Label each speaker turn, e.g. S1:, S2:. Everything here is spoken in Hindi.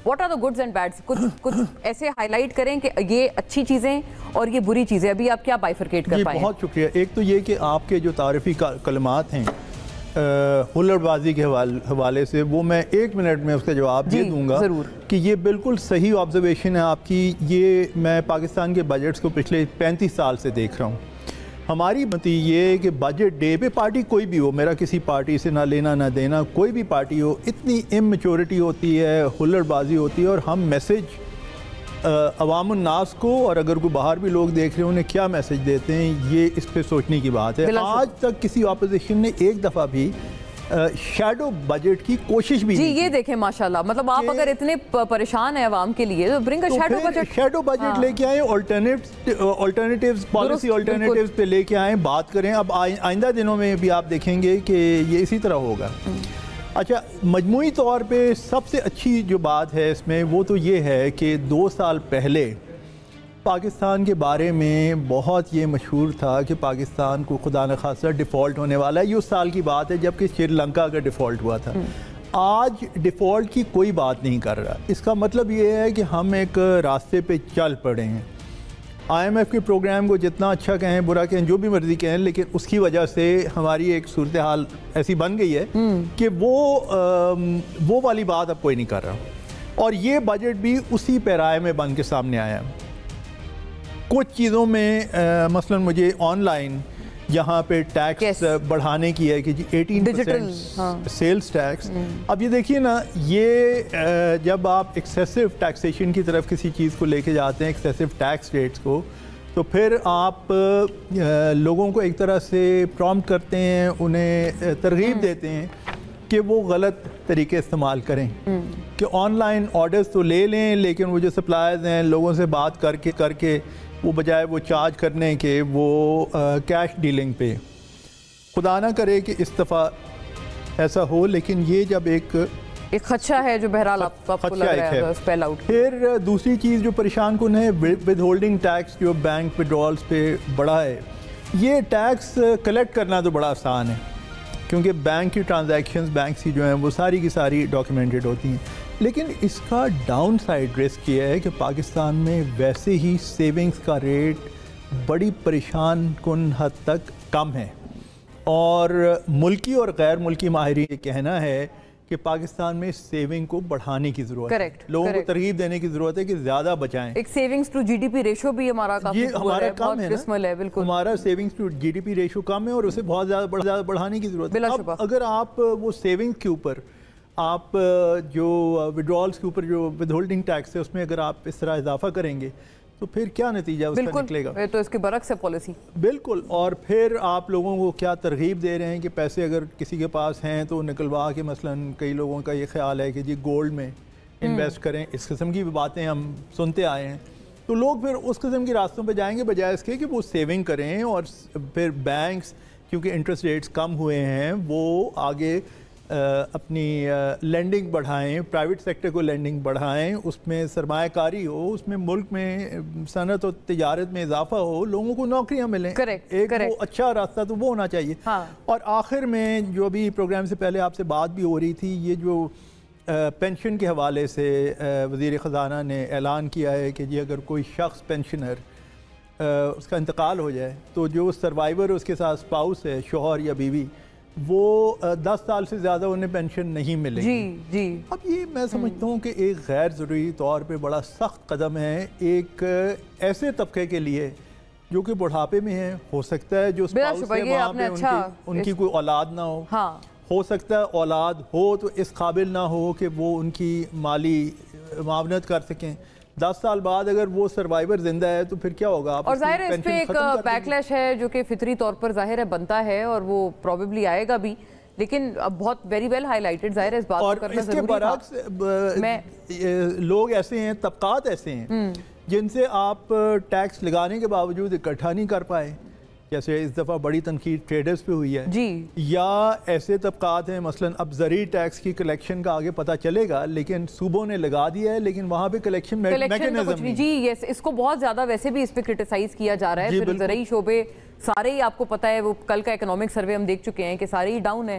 S1: What are the goods and bads? कुछ ऐसे हाईलाइट करें कि ये अच्छी चीज़ें और ये बुरी चीज़ें, अभी आप क्या बाइफरकेट कर पाएं?
S2: बहुत शुक्रिया। एक तो ये कि आपके जो तारीफ़ी कलमात हैं हुल्लड़बाजी के हवाले से, वो मैं 1 मिनट में उसका जवाब दे दूंगा कि ये बिल्कुल सही ऑब्जर्वेशन है आपकी। ये मैं पाकिस्तान के बजट्स को पिछले 35 साल से देख रहा हूँ। हमारी मत ये है कि बजट डे पे पार्टी कोई भी हो, मेरा किसी पार्टी से ना लेना ना देना, कोई भी पार्टी हो, इतनी इमेच्योरिटी होती है, हुल्लड़बाजी होती है, और हम मैसेज अवामुन्नास को, और अगर कोई बाहर भी लोग देख रहे हैं उन्हें क्या मैसेज देते हैं, ये इस पे सोचने की बात है। आज तक किसी ऑपोजिशन ने एक दफ़ा भी शैडो बजट की कोशिश भी नहीं।
S1: ये देखें माशाल्लाह, मतलब आप अगर इतने परेशान हैं अवाम के लिए तो bring a shadow budget.
S2: Shadow budget लेके आए, ऑल्टरनेटिव्स, पॉलिसी ऑल्टरनेटिव्स पे लेके आए, बात करें। अब आइंदा दिनों में भी आप देखेंगे कि ये इसी तरह होगा। अच्छा, मजमूई तौर पे सबसे अच्छी जो बात है इसमें वो तो ये है कि 2 साल पहले पाकिस्तान के बारे में बहुत ये मशहूर था कि पाकिस्तान को खुदा न खासा डिफ़ॉल्ट होने वाला है। ये उस साल की बात है जबकि श्रीलंका का डिफ़ॉल्ट हुआ था। आज डिफ़ॉल्ट की कोई बात नहीं कर रहा। इसका मतलब ये है कि हम एक रास्ते पे चल पड़े हैं। IMF के प्रोग्राम को जितना अच्छा कहें, बुरा कहें, जो भी मर्ज़ी कहें, लेकिन उसकी वजह से हमारी एक सूरत हाल ऐसी बन गई है कि वो वाली बात अब कोई नहीं कर रहा। और ये बजट भी उसी पैराए में बन के सामने आया। कुछ चीज़ों में मसलन मुझे ऑनलाइन यहाँ पे टैक्स बढ़ाने की है कि 18% सेल्स टैक्स। अब ये देखिए ना, ये जब आप एक्सेसिव टैक्सेशन की तरफ किसी चीज़ को लेके जाते हैं, एक्सेसिव टैक्स रेट्स को, तो फिर आप लोगों को एक तरह से प्रॉम्प्ट करते हैं, उन्हें तरगीब देते हैं कि वो गलत तरीके इस्तेमाल करें कि ऑनलाइन ऑर्डर्स तो ले लें, लेकिन वो जो सप्लायर्स हैं लोगों से बात करके वो बजाय वो चार्ज करने के वो कैश डीलिंग पे। खुदा ना करे कि इस दफ़ा ऐसा हो, लेकिन ये जब एक
S1: खदशा है जो बहरहाल आपको लग रहा है स्पेल आउट।
S2: फिर दूसरी चीज़ जो परेशान कुन है, विद होल्डिंग टैक्स जो बैंक विड्रॉल्स पे बड़ा है। ये टैक्स कलेक्ट करना तो बड़ा आसान है क्योंकि बैंक की ट्रांजैक्शंस बैंक की जो हैं वो सारी की सारी डॉक्यूमेंटेड होती हैं, लेकिन इसका डाउन साइड रिस्क ये है कि पाकिस्तान में वैसे ही सेविंग्स का रेट बड़ी परेशान कुन हद तक कम है, और मुल्की और गैर मुल्की माहिरीन ये कहना है कि पाकिस्तान में सेविंग को बढ़ाने की ज़रूरत है। लोगों को तरगीब देने की ज़रूरत है कि ज़्यादा बचाएं।
S1: एक सेविंग्स टू GDP रेशो भी हमारा काफी
S2: कम है ना,
S1: बिल्कुल
S2: हमारा सेविंग्स टू GDP रेशो कम है और उसे बहुत ज़्यादा बढ़ाने की ज़रूरत है। अब अगर आप वो सेविंग्स के ऊपर, आप जो विड्रॉल्स के ऊपर जो विद होल्डिंग टैक्स है उसमें अगर आप इस तरह इजाफा करेंगे तो फिर क्या नतीजा उसका निकलेगा?
S1: तो इसके बरक्स है पॉलिसी।
S2: बिल्कुल। और फिर आप लोगों को क्या तरगीब दे रहे हैं कि पैसे अगर किसी के पास हैं तो निकलवा के, मसलन कई लोगों का ये ख्याल है कि जी गोल्ड में इन्वेस्ट करें, इस किस्म की भी बातें हम सुनते आए हैं। तो लोग फिर उस किस्म के रास्तों पर जाएंगे बजाय इसके कि वो सेविंग करें, और फिर बैंक्स क्योंकि इंटरेस्ट रेट्स कम हुए हैं वो आगे अपनी लैंडिंग बढ़ाएं, प्राइवेट सेक्टर को लैंडिंग बढ़ाएं, उसमें सरमायाकारी हो, उसमें मुल्क में सनत और तिजारत में इजाफा हो, लोगों को नौकरियां मिलें। एक वो अच्छा रास्ता तो वो होना चाहिए। और आखिर में जो अभी प्रोग्राम से पहले आपसे बात भी हो रही थी, ये जो पेंशन के हवाले से वज़ीर ख़जाना ने ऐलान किया है कि जी अगर कोई शख्स पेंशनर उसका इंतकाल हो जाए तो जो सर्वाइवर उसके साथ स्पाउस है, शौहर या बीवी, वो 10 साल से ज़्यादा उन्हें पेंशन नहीं मिलेगी।
S1: जी।
S2: अब ये मैं समझता हूँ कि एक गैर ज़रूरी तौर पे बड़ा सख्त कदम है एक ऐसे तबके के लिए जो कि बुढ़ापे में है। हो सकता है जो स्पाउस है वहाँ पे उनकी कोई औलाद ना हो। हो सकता है औलाद हो तो इस काबिल ना हो कि वो उनकी माली मावनत कर सकें। 10 साल बाद अगर वो सर्वाइवर जिंदा है तो फिर क्या होगा? आप
S1: और जाहिर है इस पे एक बैकलैश है जो कि फितरी तौर पर जाहिर है बनता है और वो प्रोबेबली आएगा भी, लेकिन अब बहुत वेरी वेल हाईलाइटेड जाहिर है इस बात को करना जरूरी
S2: है। लोग ऐसे हैं, तबकात ऐसे हैं जिनसे आप टैक्स लगाने के बावजूद इकट्ठा नहीं कर पाए, जैसे इस दफ़ा बड़ी तनकीद ट्रेडर्स पे हुई है
S1: जी।
S2: या ऐसे तबकात हैं, मसलन अब ज़री टैक्स की कलेक्शन का आगे पता चलेगा, लेकिन सूबों ने लगा दिया है, लेकिन वहाँ पे कलेक्शन मैकेनिज्म नहीं।
S1: जी यस, इसको बहुत ज़्यादा वैसे भी इस पे क्रिटिसाइज किया जा रहा है। फिर ज़रूरी शोबे सारे ही आपको पता है, वो कल का इकोनॉमिक सर्वे हम देख चुके हैं कि सारे ही डाउन है।